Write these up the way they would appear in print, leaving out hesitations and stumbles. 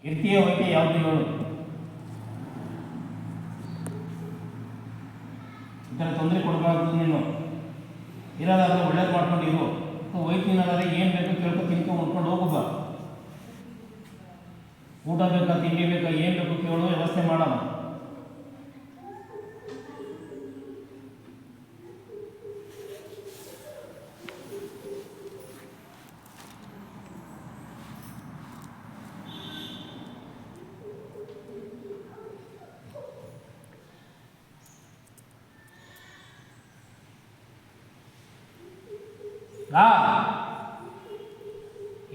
ಇರ್ತೀಯ ಹೋಯ್ಕೆ ಯಾವುದು ಹೇಳು. ಈ ಥರ ತೊಂದರೆ ಕೊಡಬಾರ್ದು. ನೀನು ಇರೋದಾದ್ರೆ ಒಳ್ಳೇದು ಮಾಡ್ಕೊಂಡಿರು. ಹೋಯ್ತೀನಿ ಅನ್ನೋದಾದ್ರೆ ಏನು ಬೇಕು ಕೇಳ್ಕೊ, ತಿನ್ಕೊಂಡು ಉಳ್ಕೊಂಡು ಹೋಗುವ. ಊಟ ಬೇಕಾ, ತಿಂಡಿ ಬೇಕಾ, ಏನು ಬೇಕು ಕೇಳೋ, ವ್ಯವಸ್ಥೆ ಮಾಡೋಣ.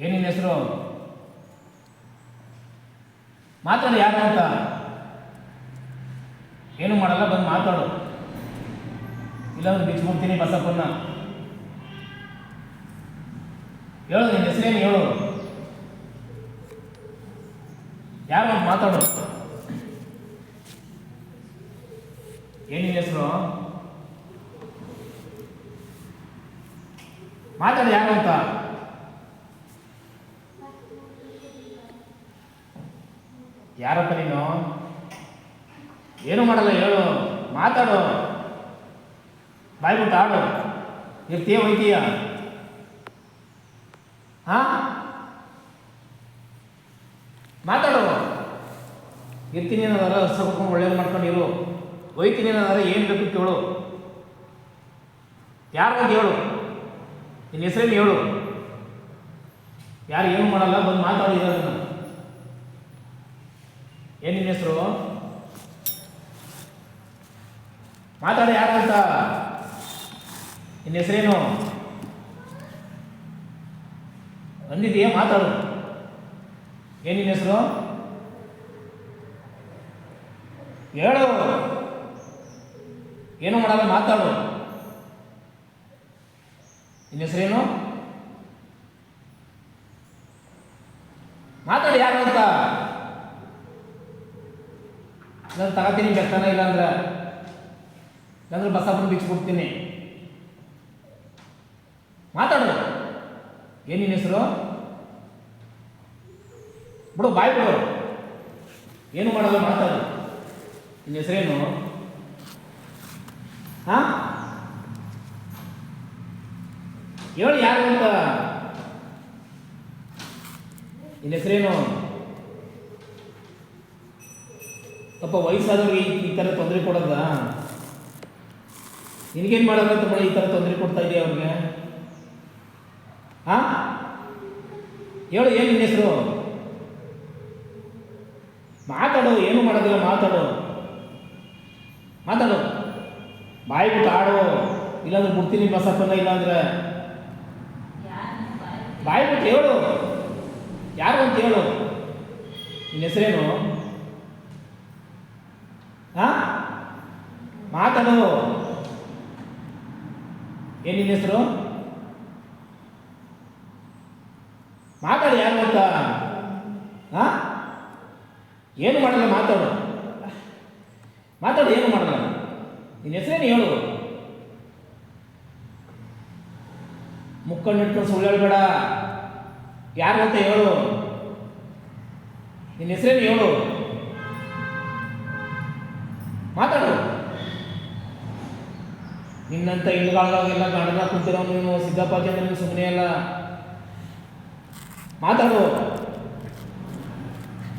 ಏನಿನ ಹೆಸರು? ಮಾತಾಡು. ಯಾರು ಅಂತ ಏನು ಮಾಡಲ್ಲ, ಬಂದು ಮಾತಾಡು. ಇಲ್ಲಾಂದ್ರೆ ಬಿಚ್ಚಿಬಿಡ್ತೀನಿ ಬಸಪ್ಪನ್ನ. ಹೇಳು, ನಿನ್ನ ಹೆಸರೇನು ಹೇಳು. ಯಾರು ಅಂತ ಮಾತಾಡು. ಏನಿನ ಹೆಸರು? ಮಾತಾಡು. ಯಾರು ಅಂತ? ಯಾರಪ್ಪ ನೀನು? ಏನು ಮಾಡಲ್ಲ, ಹೇಳು. ಮಾತಾಡು. ಬಾಯ್ಬಿಟ್ಟು ಆಡು. ಇರ್ತೀಯ ಹೋಯ್ತೀಯ? ಮಾತಾಡು. ಇರ್ತೀನಿ ಅನ್ನೋದಾರ ಹಸ ಕುತ್ಕೊಂಡು ಒಳ್ಳೇದು ಮಾಡ್ಕೊಂಡು ಇರು. ಹೋಯ್ತೀನಿ ಅನ್ನೋದಾರ ಏನು ಬೇಕು ಕೇಳು. ಯಾರು ಅಂತ ಹೇಳು. ನಿನ್ನ ಹೆಸರೇನು ಹೇಳು. ಯಾರು ಏನು ಮಾಡಲ್ಲ, ಬಂದು ಮಾತಾಡಿರೋದನ್ನ. ಏನು ನಿನ್ನ ಹೆಸರು? ಮಾತಾಡಿ. ಯಾರು ಅಂತ? ನಿನ್ನ ಹೆಸರೇನು ಬಂದಿದೆಯಾ? ಮಾತಾಡು. ಏನು ನಿನ್ನ ಹೆಸರು? ಹೇಳು. ಏನು ಮಾಡಲ್ಲ, ಮಾತಾಡು. ನಿನ್ನ ಹೆಸರೇನು? ಮಾತಾಡಿ. ಯಾರು ಅಂತ? ನಾನು ತಗೋತೀನಿ ಬೆತ್ತನ, ಇಲ್ಲಾಂದ್ರೆ ಬಸಪ್ಪನ ಬಿಚ್ಚಿಬಿಡ್ತೀನಿ. ಮಾತಾಡು. ಏನು ನಿನ್ನ ಹೆಸರು? ಬಿಡು, ಬಾಯ್ ಬಿಡು. ಏನು ಮಾಡಲ್ಲ, ಮಾತಾಡು. ನಿನ್ನ ಹೆಸರೇನು? ಹೇಳು. ಯಾರು ಅಂತ? ನಿನ್ನ ಹೆಸರೇನು? ಪಾಪ ವಯಸ್ಸಾದವ್ರಿಗೆ ಈ ಥರ ತೊಂದರೆ ಕೊಡೋದ? ನಿನಗೇನು ಮಾಡೋದಂತ ಮಳೆ ಈ ಥರ ತೊಂದರೆ ಕೊಡ್ತಾ ಇದೆಯಾ ಅವ್ರಿಗೆ? ಹೇಳು. ಏನು ನಿನ್ನ ಹೆಸರು? ಮಾತಾಡು. ಏನು ಮಾಡೋದಿಲ್ಲ, ಮಾತಾಡು. ಮಾತಾಡು. ಬಾಯಿ ಬಿಟ್ಟು ಆಡು. ಇಲ್ಲಾಂದ್ರೆ ಬಿಡ್ತೀನಿ ಬಸಪ್ಪನ್ನ. ಇಲ್ಲಾಂದ್ರೆ ಬಾಯಿ ಬಿಟ್ಟು ಹೇಳು. ಯಾರು ಅಂತ ಹೇಳು. ನಿನ್ನ ಹೆಸರೇನು? ಮಾತಾಡು. ಏನು ನಿನ್ನ ಹೆಸರು? ಮಾತಾಡಿ. ಯಾರು ಅಂತ? ಏನು ಮಾಡಲ್ಲ, ಮಾತಾಡು. ಮಾತಾಡು. ಏನು ಮಾಡಲ್ಲ. ನಿನ್ನ ಹೆಸರೇನು ಹೇಳು. ಮುಕ್ಕಣ್ಣಿಟ್ಕೊಂಡು ಸುಳ್ಳು ಹೇಳ್ಬೇಡ. ಯಾರು ಅಂತ ಹೇಳು. ನಿನ್ನ ಹೆಸರೇನು ಹೇಳು. ಮಾತಾಡು. ನಿನ್ನಂತ ಇಲ್ಲುಗಾಳಾಗೆಲ್ಲ ಗಂಡನ ಕುಂತಿರೋ ನೀನು ಸಿದ್ದಪ್ಪಾಜಿ ಅಂದ್ರೆ ನೀನು ಸುಮ್ಮನೆ ಅಲ್ಲ. ಮಾತಾಡು.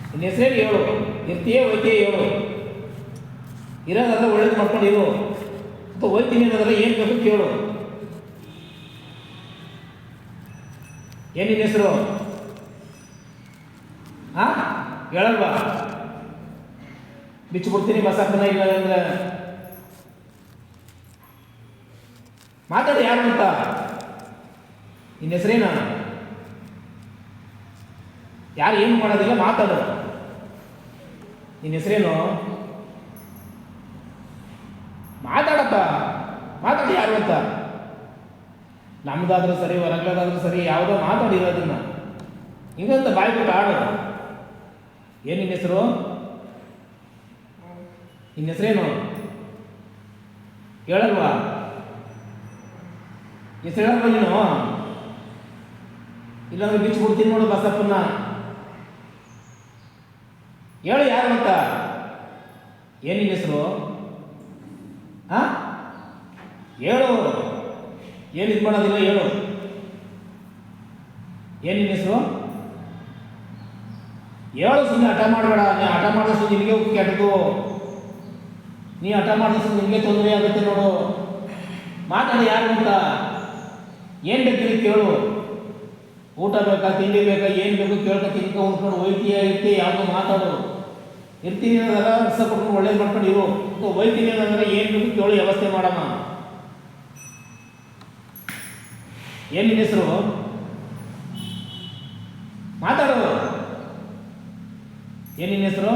ನಿನ್ನ ಹೆಸರೇನು ಹೇಳು. ಇರ್ತೀಯೇ ಹೋಯ್ತೀಯೇ ಹೇಳು. ಇರೋದಾದ್ರೆ ಒಳ್ಳೇದು ಮಾಡ್ಕೊಂಡು ಇರು. ಅಥವಾ ಹೋಯ್ತೀನಿ ಅನ್ನೋದಾದ್ರೆ ಏನು ಬೇಕು ಕೇಳು. ಏನು ನಿನ್ನ ಹೆಸರು? ಹೇಳಲ್ವಾ? ಬಿಚ್ಚಿಬಿಡ್ತೀನಿ ಬಸಪ್ಪನ. ಇಲ್ಲ ಅಂದ್ರೆ ಮಾತಾಡಿ. ಯಾರು ಅಂತ? ನಿನ್ನ ಹೆಸರೇನ? ಯಾರು ಏನು ಮಾಡೋದಿಲ್ಲ, ಮಾತಾಡು. ನಿನ್ನ ಹೆಸರೇನು? ಮಾತಾಡಪ್ಪ. ಮಾತಾಡಿ. ಯಾರು ಅಂತ? ನಮ್ದಾದ್ರೂ ಸರಿ, ಹೊರಗ್ಲದಾದ್ರೂ ಸರಿ, ಯಾವುದೋ ಮಾತಾಡಿರೋದನ್ನ ಹಿಂಗಂತ ಬಾಯಿ ಬಿಟ್ಟು ಆಡು. ಏನು ನಿನ್ನ ಹೆಸರು? ನಿನ್ನ ಹೆಸರೇನು? ಹೇಳಲ್ವಾ? ಹೆಸರು ಹೇಳಲ್ವ ನೀನು? ಇಲ್ಲಾಂದ್ರೆ ಬಿಚ್ಚಿಬಿಡ್ತೀನಿ ನೋಡು ಬಸಪ್ಪನ್ನ. ಹೇಳು ಯಾರು ಅಂತ. ಏನು ನಿನ್ನ ಹೆಸರು? ಹಾಂ, ಹೇಳು. ಏನು ಇದು ಮಾಡೋದಿಲ್ಲ, ಹೇಳು. ಏನು ನಿನ್ನ ಹೆಸರು? ಹೇಳು. ಸುಮ್ಮನೆ ಹಠ ಮಾಡಬೇಡ. ನೀ ಹಠ ಮಾಡಿದಷ್ಟು ನಿನಗೆ ಕೆಟ್ಟದು. ನೀ ಹಠ ಮಾಡಿದಷ್ಟು ನಿನಗೆ ತೊಂದರೆ ಆಗುತ್ತೆ ನೋಡು. ಮಾತಾಡಿ ಯಾರು ಅಂತ. ಏನು ಬೇಕು ಕೇಳು. ಊಟ ಬೇಕಾ, ತಿಂಡಿ ಬೇಕಾ, ಏನು ಬೇಕು ಕೇಳ್ಕೊ, ತಿನ್ಕೊ, ಉಂಟ್ಕೊಂಡು ಹೋಯ್ತೀಯ ಇರ್ತೀಯ, ಯಾವುದೋ ಮಾತಾಡು. ಇರ್ತೀನಿ ಅನ್ನೋದೆಲ್ಲ ರಸ ಕೊಟ್ಕೊಂಡು ಒಳ್ಳೇದು ಮಾಡ್ಕೊಂಡು ಇರು. ಹೋಯ್ತೀನಿ ಅನ್ನೋದ್ರೆ ಏನು ಬೇಕು ಕೇಳು, ವ್ಯವಸ್ಥೆ ಮಾಡಮ್ಮ. ಏನು ನಿನ್ನ ಹೆಸರು? ಮಾತಾಡು. ಏನು ನಿನ್ನ ಹೆಸರು?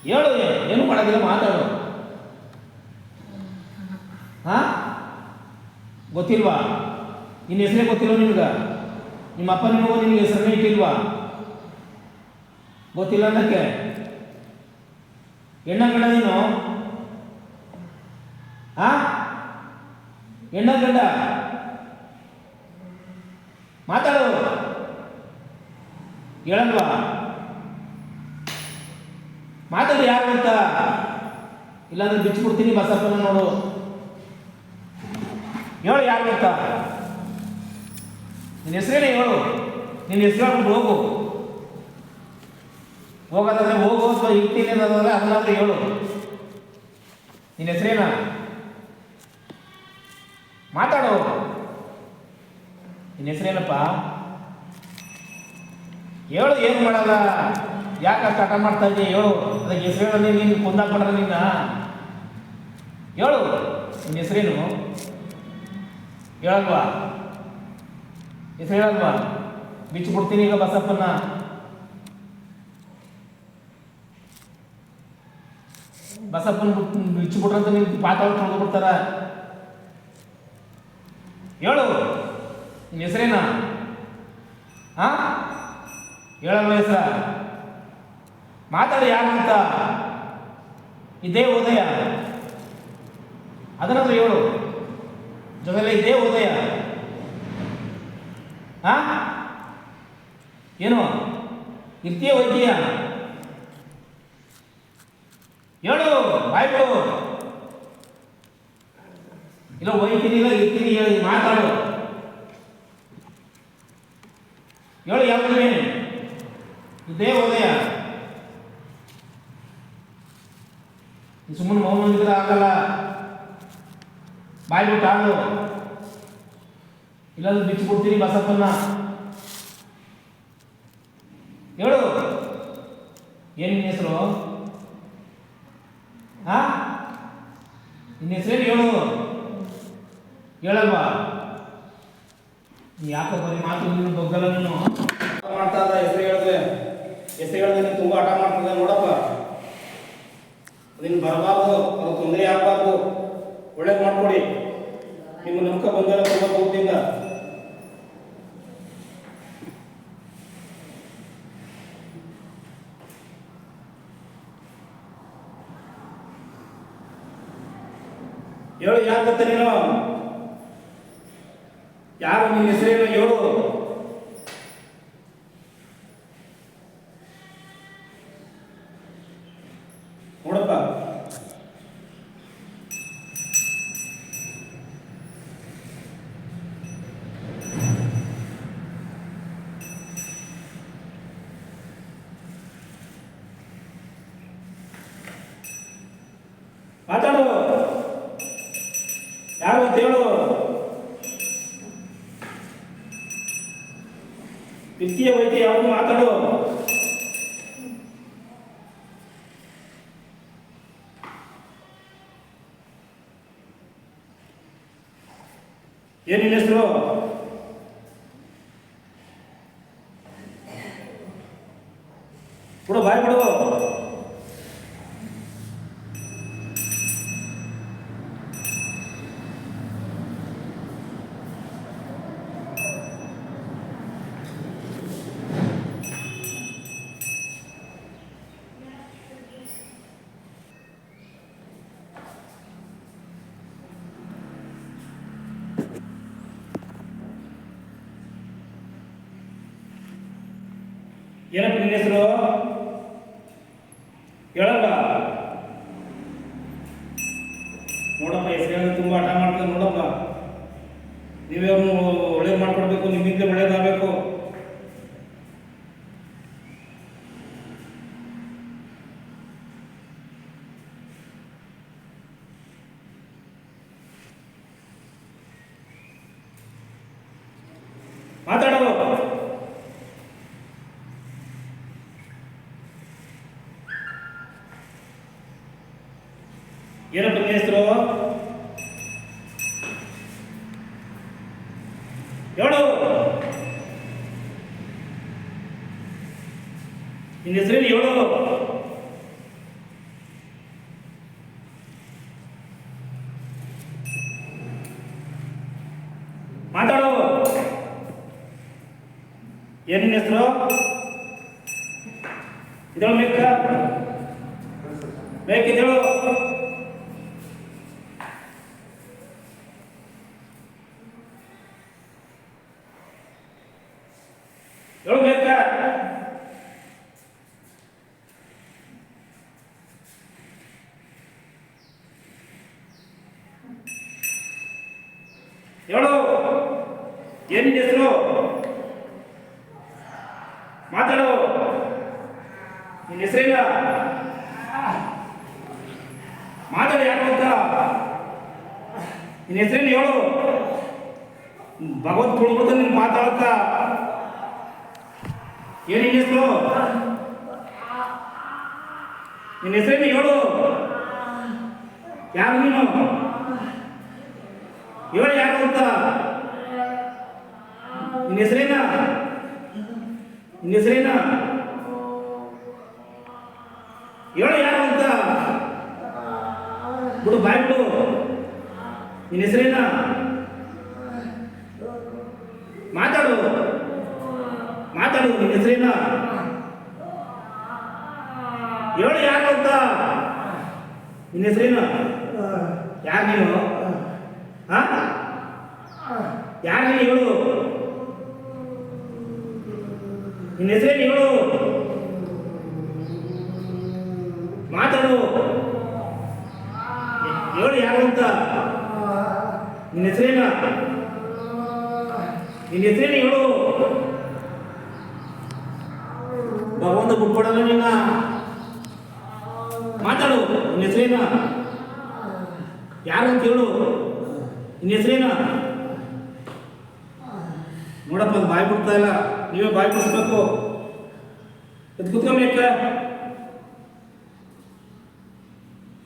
ಹೇಳು. ಏನು ಮಾಡೋದಿಲ್ಲ, ಮಾತಾಡು. ಹಾಂ, ಗೊತ್ತಿಲ್ವಾ? ನಿನ್ನ ಹೆಸರೇ ಗೊತ್ತಿಲ್ವ ನಿಮ್ಗೆ? ನಿಮ್ಮ ಅಪ್ಪ ನಿಮಗೂ ನಿನಗೆ ಹೆಸರನ್ನೇ ಇಟ್ಟಿಲ್ವಾ? ಗೊತ್ತಿಲ್ಲ ಅನ್ನಕ್ಕೆ ಹೆಣ್ಣ ಗಂಡ ನೀನು? ಹಾಂ, ಹೆಣ್ಣ ಗಂಡ? ಮಾತಾಡು. ಹೇಳಲ್ವಾ? ಮಾತಾಡು ಯಾರು ಅಂತ. ಇಲ್ಲಾಂದ್ರೆ ಬಿಚ್ಚಿಬಿಡ್ತೀನಿ ಬಸಪ್ಪನ ನೋಡು. ಹೇಳು ಯಾರು ಅಂತ. ನಿನ್ನ ಹೆಸರೇನೆ ಹೇಳು. ನಿನ್ನ ಹೆಸರು ಹೇಳ್ಬಿಟ್ಟು ಹೋಗು. ಹೋಗೋದಾದ್ರೆ ಹೋಗೋ, ಅಥವಾ ಇರ್ತೀನಿ ಅನ್ನೋದಾದ್ರೆ ಅದನ್ನಾದ್ರೆ ಹೇಳು. ನಿನ್ನ ಹೆಸರೇನ? ಮಾತಾಡು. ನಿನ್ನ ಹೆಸರೇನಪ್ಪ? ಹೇಳು. ಏನು ಮಾಡಲ್ಲ, ಯಾಕೆ ಅಷ್ಟು ಹಠ ಮಾಡ್ತಾ ಇದ್ದೀಯ? ಹೇಳು. ಅದಕ್ಕೆ ಹೆಸರೇನಲ್ಲಿ ನೀನು ಕೊಂದಾಕ್ಬಿಟ್ರೆ ನಿನ್ನ. ಹೇಳು. ನಿನ್ನ ಹೆಸರೇನು? ಹೇಳಲ್ವಾ? ಹೆಸರು ಹೇಳಲ್ವಾ? ಬಿಚ್ಚಿಬಿಡ್ತೀನಿ ಈಗ ಬಸಪ್ಪನ್ನ. ಬಸಪ್ಪನ ಬಿಚ್ಚಿಬಿಟ್ರಂತ ನೀನು ಪಾತಾಳ ತೊಳೆದು ಬಿಡ್ತಾರ. ಹೇಳು. ನಿನ್ನ ಹೆಸರೇನ? ಹಾಂ, ಹೇಳಲ್ವ ಹೆಸರ? ಮಾತಾಡಿ ಯಾರು ಅಂತ. ಇದೇ ಉದಯ, ಅದನ್ನಾದ್ರೂ ಹೇಳು. ಜೊತೆಲೆ ಇದೇ ಉದಯ. ಹಾಂ, ಏನು ಇರ್ತೀಯ ಹೋಯ್ತೀಯ? ಹೇಳು, ಬಾಯ್ಬಿಡು. ಇಲ್ಲ ಹೋಯ್ತೀನಿ, ಇಲ್ಲ ಇರ್ತೀನಿ, ಹೇಳಿ. ಮಾತಾಡು. ಹೇಳು ಯಾವ್ದು? ಇದೇ ಉದಯ. ಸುಮ್ಮನೆ ಮೌನಿದ್ರೆ ಆಗಲ್ಲ. ಬಾಯ್ಬಿಟ್ಟು ಆಡು. ಇಲ್ಲಾಂದ್ರೆ ಬಿಚ್ಚಿಬಿಡ್ತೀನಿ ಬಸಪ್ಪನ್ನ. ಹೇಳು. ಏನು ನಿನ್ನ ಹೆಸರು? ಹಾಂ, ನಿನ್ನ ಹೆಸರೇನು ಹೇಳು. ಹೇಳಲ್ವಾ? ನೀ ಯಾಕೆ ಬರೀ ಮಾತು ನೀನು ಬಗ್ಗಲ್ಲ. ನೀನು ಮಾಡ್ತಾ ಇದ್ದ ಹೆಸರು ಹೇಳಿದ್ರೆ ನೀನು ತುಂಬ ಹಠ ಮಾಡ್ತಿದ್ದೆ ನೋಡಪ್ಪ. ಅದನ್ನು ಬರಬಾರ್ದು, ಅದು ತೊಂದರೆ ಆಗಬಾರ್ದು. ಒಳ್ಳೇದು ಮಾಡ್ಕೊಡಿ. ನಿಮ್ಮ ನಮ್ಕ ಬಂದಲ್ಲ ತುಂಬ ಕೋಪದಿಂದ. ಹೇಳು ಯಾರು ಗೊತ್ತ ನೀನು? ಯಾರು? ನಿನ್ನ ಹೆಸರೇನು ಹೇಳು. ನೋಡಪ್ಪ, ಮಾತಾಡು. ಯಾರು ಅಂತ ಹೇಳು. ವಿತ್ತೀಯ ವೈದ್ಯ ಯಾವುದು? ಮಾತಾಡು. ಏನಿಲ್ಲ ಹೆಸರು? ಬಿಡು, ಬಾಯ್ ಬಿಡು. ಏನಪ್ಪ ನಿನ್ನ ಹೆಸರು? ಹೇಳಲ್ಲ ನೋಡಪ್ಪ, ಹೆಸರು ತುಂಬ ಹಠ ಮಾಡ್ಕೊಂಡು ನೋಡಪ್ಪ, ನೀವೇ ಅವ್ನು ಒಳ್ಳೇದು ಮಾಡ್ಕೊಡ್ಬೇಕು, ನಿಮ್ಮಿಂದ ಒಳ್ಳೇದಾಗಬೇಕು. ಮಾತಾಡೋ. ಏನಪ್ಪ ನಿನ್ನ ಹೆಸರು? ಹೇಳು. ನಿನ್ನ ಹೆಸರೇನು ಹೇಳು. ಮಾತಾಡು. ಏನು ನಿನ್ನ ಹೆಸರು? ಇದಳು ಮೇಕ ಬೇಕಿದ್ದಳು. ಹೇಳು ಬೇಕ. ಹೇಳು. ಏನು ನಿನ್ನ ಹೆಸರು? ಮಾತಾಡು. ನಿನ್ನ ಹೆಸರೇನ? ಮಾತಾಡು. ಯಾರು ಅಂತ ನಿನ್ನ ಹೆಸರೇನು ಹೇಳು. ಭಗವತ್ ಕೊಡ್ಬೋದು ನೀನು ಮಾತಾಡತ್ತ. ಏನು ನಿನ್ನ ಹೆಸರು? ನಿನ್ನ ಹೆಸರೇನು ಹೇಳು. ಯಾರು ನೀನು? ಹೇಳು ಯಾರು ಅಂತ. ನಿನ್ನ ಹೆಸರೇನ? ನಿನ್ನ ಹೆಸರೇನ? ಹೇಳು ಯಾರು ಅಂತ. ಬಿಡು, ಬಾಯ್ ಬಿಡು. ನಿನ್ನ ಹೆಸರೇನ? ಮಾತಾಡು. ಮಾತಾಡು. ನಿನ್ನ ಹೆಸರೇನ? ಹೇಳು ಯಾರು ಅಂತ. ನಿನ್ನ ಹೆಸರೇನ? ಯಾರು ನೀನು? ಹಾ, ಯಾರು ನೀನು? ಹೇಳು. ನಿನ್ನ ಹೆಸರೇನು ಹೇಳು. ಮಾತಾಡು. ಹೇಳು ಯಾರು ಅಂತ. ನಿನ್ನ ಹೆಸರೇನ? ನಿನ್ನ ಹೆಸರೇನು ಹೇಳು. ಭಗವಂತ ಬಿಟ್ಕೊಡಲ್ಲ ನಿನ್ನ. ಮಾತಾಡು. ನಿನ್ನ ಹೆಸರೇನ? ಯಾರು ಅಂತ ಹೇಳು. ನಿನ್ನ ಹೆಸರೇನ? ನೋಡಪ್ಪ, ಅದು ಬಾಯಿ ಬಿಡ್ತಾ ಇಲ್ಲ. ನೀವೇ ಬಾಯಿ ಬಿಡಿಸ್ಬೇಕು. ಅದು ಕುತ್ಕೊಂಬೇಕ.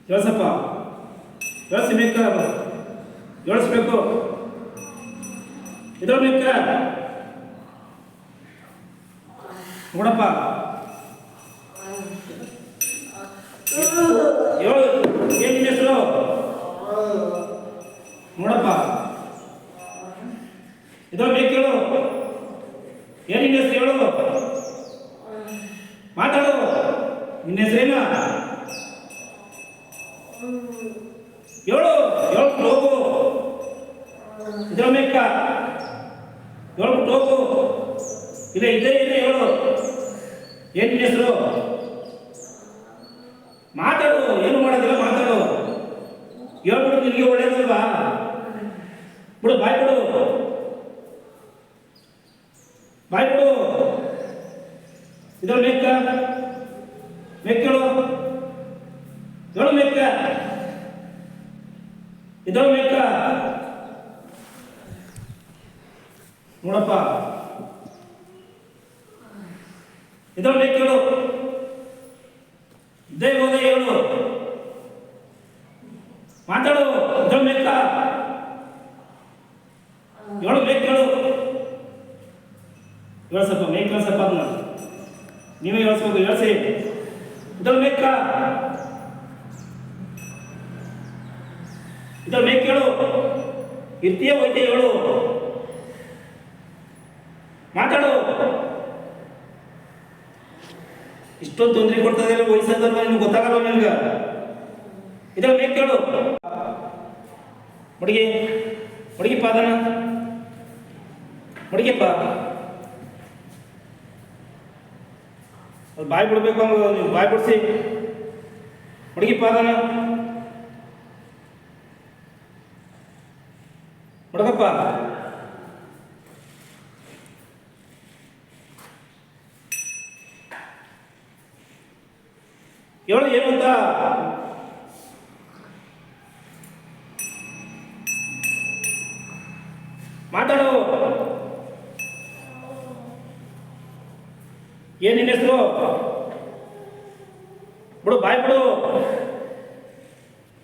ಕೇಳಿಸಪ್ಪ, ಕೇಳಿಸ್ಬೇಕ, ಕೇಳಿಸ್ಬೇಕು. ಇದೊಳ್ಬೇಕ. ನೋಡಪ್ಪ, ಹೇಳು. ಏನು ನಿನ್ನ ಹೆಸರು? ನೋಡಪ್ಪ, ಇದೊಳ್ಬೇಕು. ಹೇಳು. ಏನು ನಿನ್ನ ಹೆಸರು? ಹೇಳು. ಮಾತಾಡು. ನಿನ್ನ ಹೆಸರೇನ? ಹೇಳು. ಹೇಳ್ಬಿಟ್ಟು ಹೋಗು. ಇದೊಳ್ಬೇಕ. ಹೇಳ್ಬಿಟ್ಟು ಹೋಗು. ಇಲ್ಲ ಇದ್ದೇ ಇದೆ. ಹೇಳು. ಏನು ನಿನ್ನ ಹೆಸರು? ಮಾತಾಡು. ಏನು ಮಾಡೋದಿಲ್ಲ, ಮಾತಾಡು. ಹೇಳ್ಬಿಡು. ನಿನಗೆ ಒಳ್ಳೇದಲ್ವಾ? ಬಿಡು, ಬಾಯ್ ಬಿಡು. ಬಾಯ್ ಬಿಡು. ಇದೊಳು ಮೇಕ. ಮೇಕೇಳು. ಹೇಳು ಮೇಕ. ಇದೊಳು ಮೇಕ. ನೋಡಪ್ಪ, ಇದೊಳು ಮೇಕೇಳು. ಇದ್ದೇ ಹೋದೆ ಹೇಳು. ಮಾತಾಡು. ಇದೊಳು ಮೇಕ. ಹೇಳು ಮೇಕೇಳು. ಹೇಳ್ಸಪ್ಪ, ಮೇಕ್ ಹೇಳ್ಸಪ್ಪ. ಅದನ್ನ ನೀವೇ ಹೇಳ್ಸ್ಬೇಕು. ಹೇಳ್ಸಿ. ಇದೊಳು ಮೇಕ. ಇದೊಳು ಮೇಕ್ ಹೇಳು. ಇರ್ತೀಯ ಹೋಯ್ತೆ ಹೇಳು. ಮಾತಾಡು. ಇಷ್ಟೊಂದು ತೊಂದರೆ ಕೊಡ್ತದೆ ವಯಸ್ಸಾದಲ್ವ, ನಿಮ್ಗೆ ಗೊತ್ತಾಗಲ್ಲ ನಿಮ್ಗೆ. ಇದೊಳು ಮೇಕ್ ಹೇಳು. ಹುಡುಗಿ, ಹುಡುಗಿಪ್ಪ, ಅದನ್ನ ಹುಡುಗಿಪ್ಪ. ಅದು ಬಾಯಿ ಬಿಡ್ಬೇಕು. ನೀವು ಬಾಯಿ ಬಿಡಿಸಿ. ಹುಡುಗಿ ಪಾದನ ಹುಡುಗಪ್ಪ ಹೇಳು ಏನು ಅಂತ ಮಾತಾಡು. ಏನ್ ನಿನ್ನ ಹೆಸರು? ಬಿಡು ಬಾಯ್ ಬಿಡು.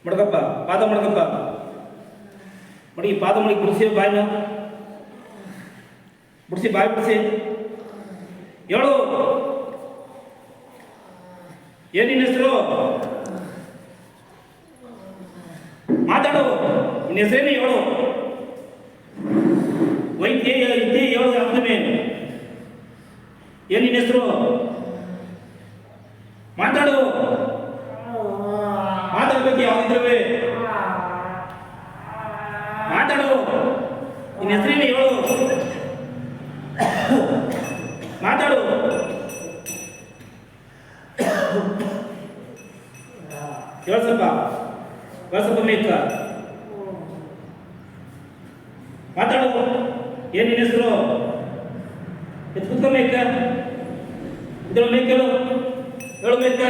ಮಡಗಪ್ಪ ಪಾದ ಮಡಗಪ್ಪ ಮಡಿ ಪಾದ ಮಡಿ ಬಿಡಿಸಿ ಬಾಯ್ನ ಬಿಡಿಸಿ ಬಾಯ್ ಬಿಡಿಸಿ ಹೇಳು. ಏನ್ ನಿನ್ನ ಹೆಸರು? ಮಾತಾಡು. ನಿನ್ನ ಹೆಸರೇನು ಹೇಳು. ವೈದ್ಯ ಇದ್ದೇ ಹೇಳು. ಯಾವ್ದಮೇ ಏನ್ ನಿನ್ನ ಹೆಸರು? ಮಾತಾಡು. ಮಾತಾಡ್ಬೇಕು ಯಾವ್ದಿದ್ರವೇ ಮಾತಾಡು. ನಿನ್ನ ಹೆಸರೇನು ಹೇಳು. ಮಾತಾಡು. ಹೇಳ ಸ್ವಲ್ಪ ಮೇಕ ಮಾತಾಡು. ಏನ್ ನಿನ್ನ ಹೆಸರು? ಎತ್ಕುತ್ತ ಮೇಕ ಇದ್ರ ಮೇಕ ಹೇಳು ಮೇಕ.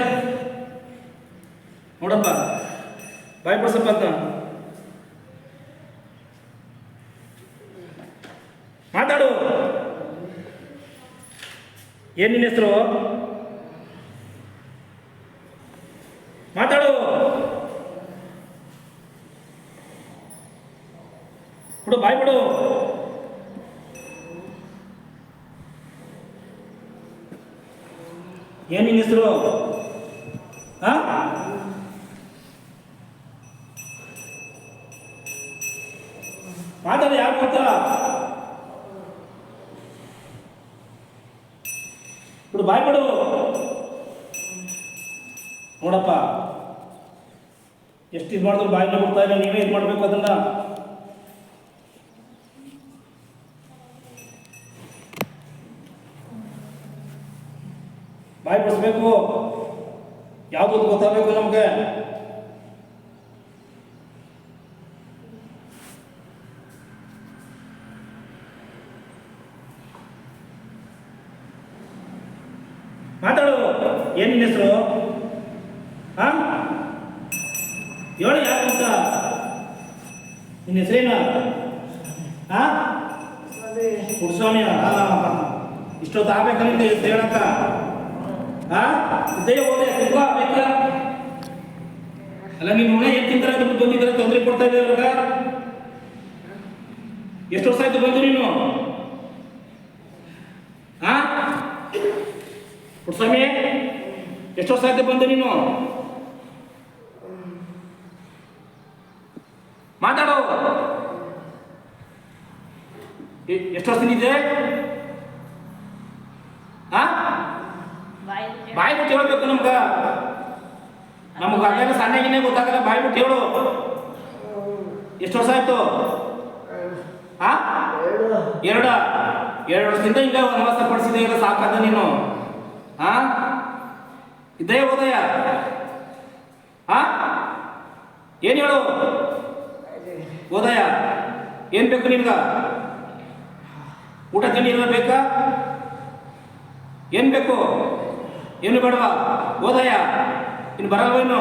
ನೋಡಪ್ಪ ಬಾಯ್ ಪಡ್ಸಪ್ಪ ಅಂತ ಮಾತಾಡು. ಏನ್ ನಿನ್ನ ಹೆಸರು? ಮಾತಾಡು. ಬಿಡು ಬಾಯ್ ಬಿಡು. ಏನ್ ನಿನ್ನ ಹೆಸರು? ಮಾತಾಡ. ಯಾರು ಗೊತ್ತಾ? ಬಿಡು ಬಾಯ್ ಬಿಡು. ನೋಡಪ್ಪ ಎಷ್ಟು ಇದು ಮಾಡಿದ್ರು ಬಾಯಿನ ಬಿಡ್ತಾ ಇಲ್ಲ. ನೀವೇ ಇದು ಮಾಡಬೇಕು ಅದನ್ನ. ಬಾಯಿ ಬಿಡಿಸ್ಬೇಕು. ಯಾವುದು ಗೊತ್ತಾಗಬೇಕು ನಮಗೆ. ಮಾತಾಡು. ಏನ್ ನಿನ್ನ ಹೆಸರು? ಹೇಳು ಯಾರು ಅಂತ. ನಿನ್ನ ಹೆಸರೇನ? ಪುರುಸ್ವಾಮಿ. ಇಷ್ಟೊತ್ತು ಆಗ್ಬೇಕಂತ ಹೇಳಕ್ಕ ಇದ್ದೇ ಹೋದೆ ಬೇಕ. ಅಲ್ಲ ನೀವು ಮನೆ ಏನ್ ತಿಂತಾರೆ ಅಂತ ಬಂದಿದ್ರೆ ತೊಂದರೆ ಕೊಡ್ತಾ ಇದ್ದೀರ. ಎಷ್ಟು ವರ್ಷ ಆಯ್ತು ಬಂದು ನೀನು? ಪುರುಸ್ವಾಮಿ ಎಷ್ಟು ವರ್ಷ ಆಯ್ತು ಬಂದು ನೀನು? ಮಾತಾಡೋ. ಎಷ್ಟು ವರ್ಷದಿದೆ? ಬಾಯಿ ಬಿಟ್ಟು ಹೇಳ್ಬೇಕು ನಮ್ಗ. ಅಲ್ಲೆಲ್ಲ ಸಣ್ಣಗಿನೇ ಗೊತ್ತಾಗಲ್ಲ. ಬಾಯಿ ಬಿಟ್ಟು ಹೇಳು. ಎಷ್ಟು ವರ್ಷ ಆಯ್ತು? 2 ವರ್ಷದಿಂದ ಈಗ ವನವಾಸ ಪಡಿಸಿದೆ. ಈಗ ಸಾಕಾದ ನೀನು. ಇದೇ ಹೋದಯ? ಏನ್ ಹೇಳು ಹೋದಯ? ಏನ್ ಬೇಕು ನಿಮ್ಗ? ಊಟ ತಿಂಡಿ ಎಲ್ಲ ಬೇಕಾ? ಏನ್ ಬೇಕು? ಏನು ಬೇಡವಾ? ಹೋದಯ ಇನ್ನು ಬರಲ್ವ? ಇನ್ನು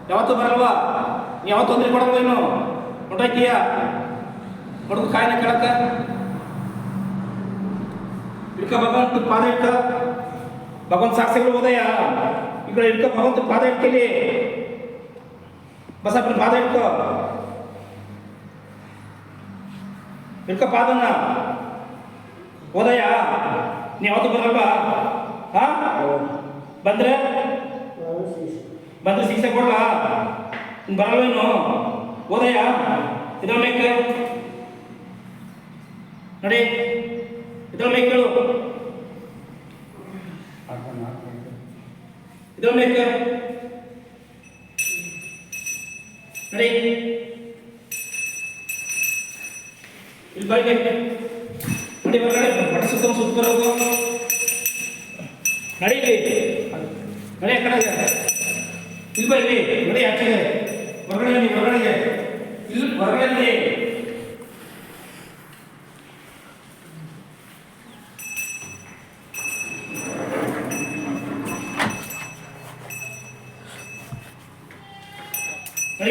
ಯಾವತ್ತೂ ಬರಲ್ವಾ? ಯಾವತ್ತು ತೊಂದರೆ ಕೊಡಲ್ವ? ಇನ್ನು ಹೊಂಟಾಕಿಯ ಹೊಡೆದು ಕಾಯಿನ ಕೇಳಕ್ಕ ಇಡ್ಕ ಭಗವಂತ ಪಾದ ಇಟ್ಟ. ಭಗವಂತ ಸಾಕ್ಷಿಗಳು ಹೋದಯ ಈ ಕಡೆ ಇಡ್ಕ. ಭಗವಂತ ಪಾದ ಇಟ್ಕಲಿ. ಬಸಪ್ಪನ ಪಾದ ಇಟ್ಕೋ. ಇಡ್ಕ ಪಾದನ. ಹೋದಯ ನೀ ಯಾವತ್ತು ಬರಲ್ವಾ? ಬಂದ್ರೆ ಶಿಕ್ಷೆ ಕೊಡ್ಲಾ? ಬರಲ್ವೇನು? ಹೋದಯ ಇದ್ರ ಮೇಕೆ ನೋಡಿ. ಇದ್ರ ಮೇಕೆ ಕೇಳು. ಇದ್ರ ಮೇಕೆ ನೋಡಿ. ಇಲ್ಲಿ ಬಾಯಿಗೆ ನೋಡಿ. ಹೊರಗಡೆ ಬಡ ಸುತ್ತ ಬರೋದು ನಡೀಲಿ. ನಡಿ ಆ ಕಡೆ ಇಲ್ವಾ ಇಲ್ಲಿ ನೋಡಿ ಆಚೆಗೆ ಹೊರಗಡೆ ಬನ್ನಿ ಹೊರಗಡೆಗೆ ಇಲ್ಲಿ ಹೊರಗಡೆ ಬನ್ನಿ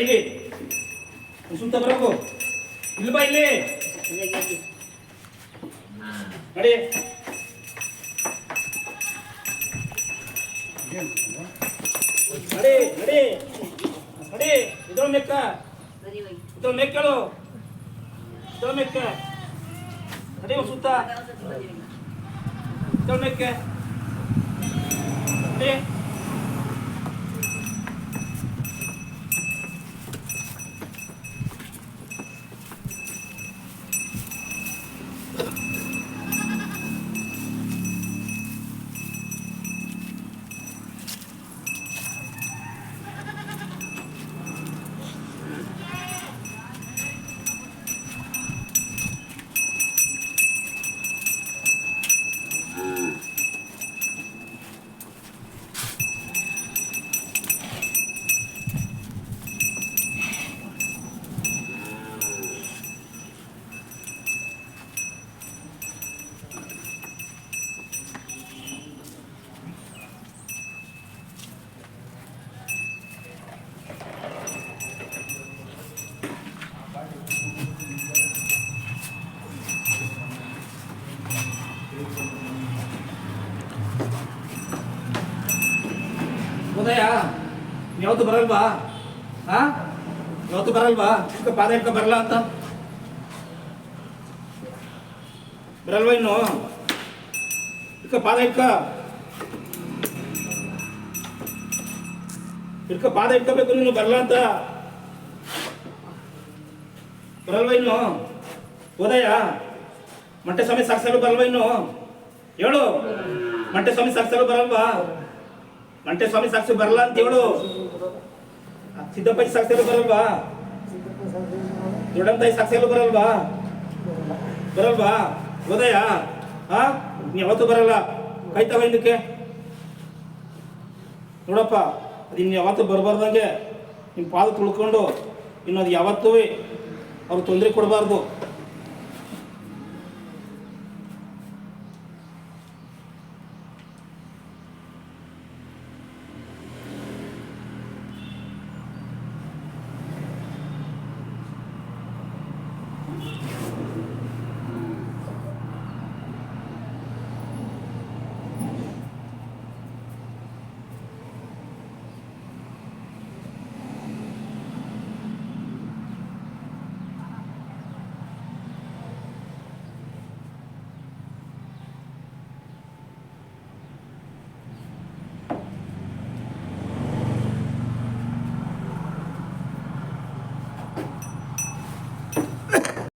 ಇಲ್ಲಿ ಸುಂತ ಬರಬೇಕು ಇಲ್ವಾ ಇಲ್ಲಿ ನಡಿ ನಡಿ ನಡಿ ನಡಿ ಇದ್ರ ಮೆಕ್ಕ ಇದ್ರ ಮೆಕ್ಕಳು ಇದ್ರ ಮೆಕ್ಕ ನಡಿ ಸುತ್ತ ಇದ್ರ ಮೆಕ್ಕೆ ನಡಿ ಉದಯ ಯಾವತ್ತು ಬರಲ್ವಾ ಯಾವತ್ತು ಬರಲ್ವಾ ಇಕ್ಕ ಪಾದ ಇಟ್ಕ ಬರಲ್ಲ ಅಂತ ಬರಲ್ವಾ ಇನ್ನು ಇಕ್ಕ ಪಾದ ಇಟ್ಕ ಪಾದ ಇಟ್ಕೋಬೇಕು ನೀನು ಬರಲ್ಲ ಅಂತ ಬರಲ್ವಾ ಇನ್ನು ಉದಯ ಮಂಟೆ ಸ್ವಾಮಿ ಸಾಕ್ಸಲು ಬರಲ್ವಾ ಇನ್ನು ಹೇಳು ಮಂಟೆ ಸ್ವಾಮಿ ಸಾಕ್ಸಲು ಬರಲ್ವಾ ಮಂಟೆ ಸ್ವಾಮಿ ಸಾಕ್ಷಿ ಬರಲ್ಲ ಅಂತ ಹೇಳು ಸಿದ್ದಪ್ಪಾಜಿ ಸಾಕ್ಷಿಯಲ್ಲೂ ಬರಲ್ವಾ ದೊಡ್ಡಮ್ಮ ತಾಯಿ ಸಾಕ್ಷಿಯಲ್ಲೂ ಬರಲ್ವಾ ಉದಯ ನೀ ಯಾವತ್ತೂ ಬರಲ್ಲ ಕಾಯ್ತಾವ ಇದಕ್ಕೆ ನೋಡಪ್ಪ ಅದು ಇನ್ನು ಯಾವತ್ತೂ ಬರಬಾರ್ದಂಗೆ ನಿಮ್ಮ ಪಾದ ತುಳ್ಕೊಂಡು ಇನ್ನೊಂದು ಯಾವತ್ತೂ ಅವ್ರು ತೊಂದರೆ ಕೊಡಬಾರ್ದು